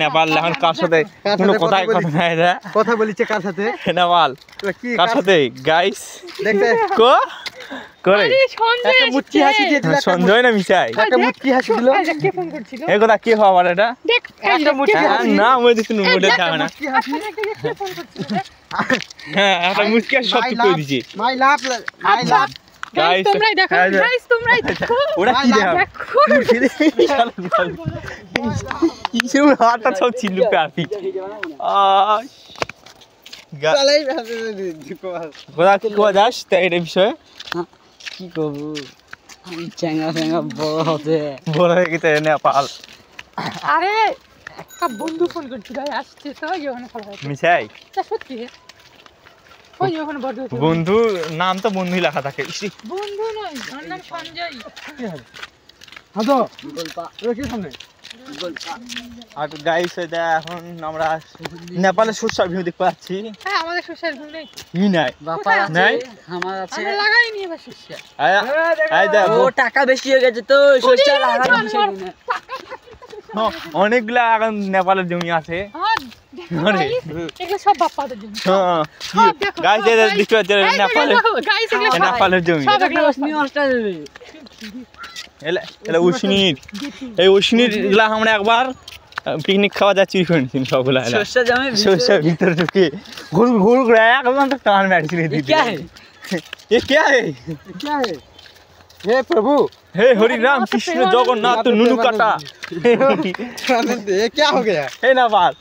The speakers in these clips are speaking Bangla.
নেপাল এখন কার সাথে কোনো কথাই কথা নাই রে কথা বলিছে কার সাথে নেপাল কার সাথে গাইস দেখতে কো করে একটা মুচকি হাসি দিয়ে দিল সঞ্জয় না মিশাই একটা মুচকি হাসি দিল কে ফোন করছিল এই কথা কি হওয়ার এটা দেখ একটা মুচকি হাসি না মই দেখতে মোড়ে থাকে না মুচকি হাসি কে ফোন করছিল হ্যাঁ একটা মুচকি হাসি সব কিছু দিছি মাই লাভ মাই লাভ গাইস তোমরাই দেখো গাইস তোমরাই দেখো ওরা কি দেখো কিসের হাতটা সব চিল্লুকে আসি চলাই কোথা কি কোয়া যাস তাই এই বিষয়ে কি করবো চ্যাঙ্গা ফ্যাঙ্গা বড় হতে বড় হয়ে গেছে নেপাল আরে একটা বন্ধু ফোন করছিল আসছে তো ওখানে খাওয়া হচ্ছে মিশাই তা সত্যি ওই ওখানে বড় বন্ধু নাম তো বন্ধুই লেখা থাকে বন্ধু নয় ওর নাম সঞ্জয় হাদো ওরা কি সামনে আর গাইস এখন আমরা নেপালের সোশ্যাল ভিউ দেখতে পাচ্ছি হ্যাঁ আমাদের সোশ্যাল মিডিয়া নেই ই নাই বাপা নাই আমার আছে আমরা লাগাইনি এবার সোশ্যাল আই দা ও টাকা বেশি হয়ে গেছে তো সোশ্যাল লাগানো অনেকগুলা এখন নেপালের জমি আছে আরে এগুলো সব বাপ্পাদের জন্য গাইস দেখতে পাচ্ছেন নেপালের গাইস এগুলো নেপালের জমি সব এগুলো এলা উষ্ণীর এই উষ্ণীর গুলা আমরা একবার পিকনিক খাওয়া যাচ্ছি সবগুলা সরষা জমি সরষার ভিতরে ঢুকে ঘুর ঘুর করে একদম তো টান মেরেছিল क्या है ये क्या है क्या है हे प्रभु हे हरि राम कृष्ण जगन्नाथ नुनु काटा ये क्या हो गया हे নেপাল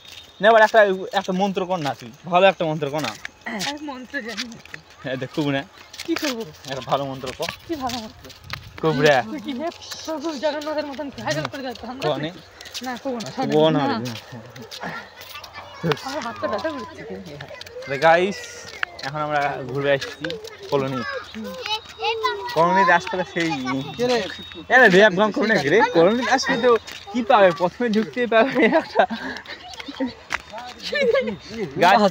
নেপাল একটা মন্ত্র কর না তুই ভালো একটা মন্ত্র কর না আমি মন্ত্র জানি না হ্যাঁ দেখ খুব না কি করব একটা ভালো মন্ত্র কর কি ভালো মন্ত্র কোবরা তুই কি হে প্রভু জগন্নাথের মতন হাজার করে যাচ্ছে আমরা কোনে না কোন কোন আমার হাতটা ব্যথা করছে তো গাইস এখন আমরা ঘুরে আসছি কলোনি রাস্তাটা সেই এরা র্যাপ গান করে নাকি রে কলোনি আসলে তো কি পাবে প্রথমে ঢুকতে পাবে একটা গাইস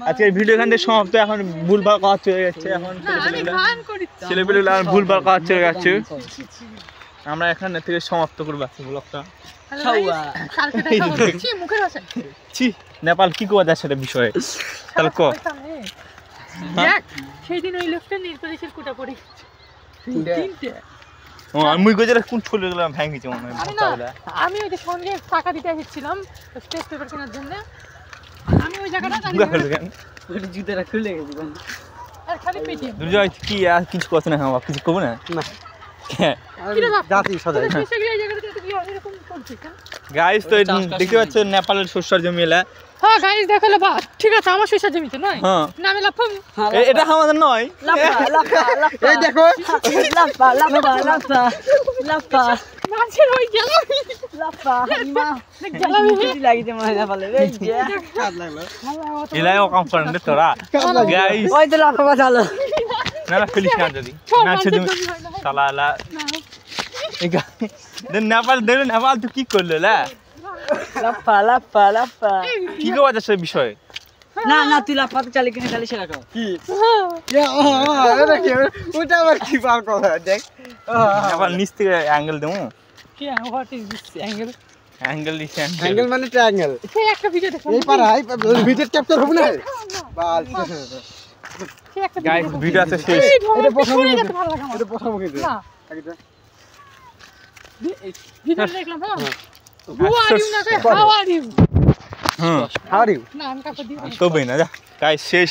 আজকের ভিডিও এখান থেকে সমাপ্ত এখন ভুলভাল কাজ চলে যাচ্ছে এখন ছেলেপেলেগুলো ভুলভাল কাজ চলে যাচ্ছে আমরা এখান থেকে সমাপ্ত করবো আজকে ব্লগটা ছি নেপাল কি কোয়া যায় সেটা বিষয়ে তাহলে ক সেই দিন ওই লোকটা নীলকরিশের কুটা পড়ে তিনটে আমি গজের কোন ছুলে গেলাম ভেঙে মনে হয় আমি ওই যে সঙ্গে টাকা দিতে এসেছিলাম স্টেজ পেপার কেনার জন্য আমি ওই জায়গাটা জুতোটা খুলে গেছে আর খালি পেটিএম দুর্জয় কি আর কিছু কথা না আমার কিছু কব না জাতি সদাই গাইস তো দেখতে পাচ্ছেন নেপালের সরষার জমি এলা হ্যাঁ গাইস দেখালে বা ঠিক আছে আমার সরষার জমিতে নয় হ্যাঁ নামে লাফাম এটা আমাদের নয় এই দেখো লাফা লাফা লাফা লাফা মাছের ওই গেল লাফা মা গেলামি লাগিতে মনে না পালে এই যে কাজ লাগলো এলাই ও কাম করেন তোরা গাইস ওই তো লাফা বাজালো না না ফেলিস না যদি না ছেড়ে শালা লা নেপাল তো কি করলো লা লাফা লাফা লাফা কি কোয়া যায় সে বিষয়ে না না তুই লাফাতে চালি কিনে খালি সেরা কর কি এটা কি ওটা আবার কি পার কথা দেখ নেপাল নিচ থেকে অ্যাঙ্গেল দেবো কি what is this angle angle মানে ট্রায়াঙ্গেল সেই একটা ভিডিও দেখলাম এই পারাই ভিডিও ক্যাপচার হবে না বাল সেই একটা গাইস ভিডিও আছে শেষ এটা পছন্দ করতে ভালো লাগে আমার এটা পছন্দ কি না এটা ভিডিও দেখলাম হ্যাঁ Who are you না how are you হ্যাঁ হাউ আর ইউ না আমি কাপড় দিই তো বেনা যা গাইস শেষ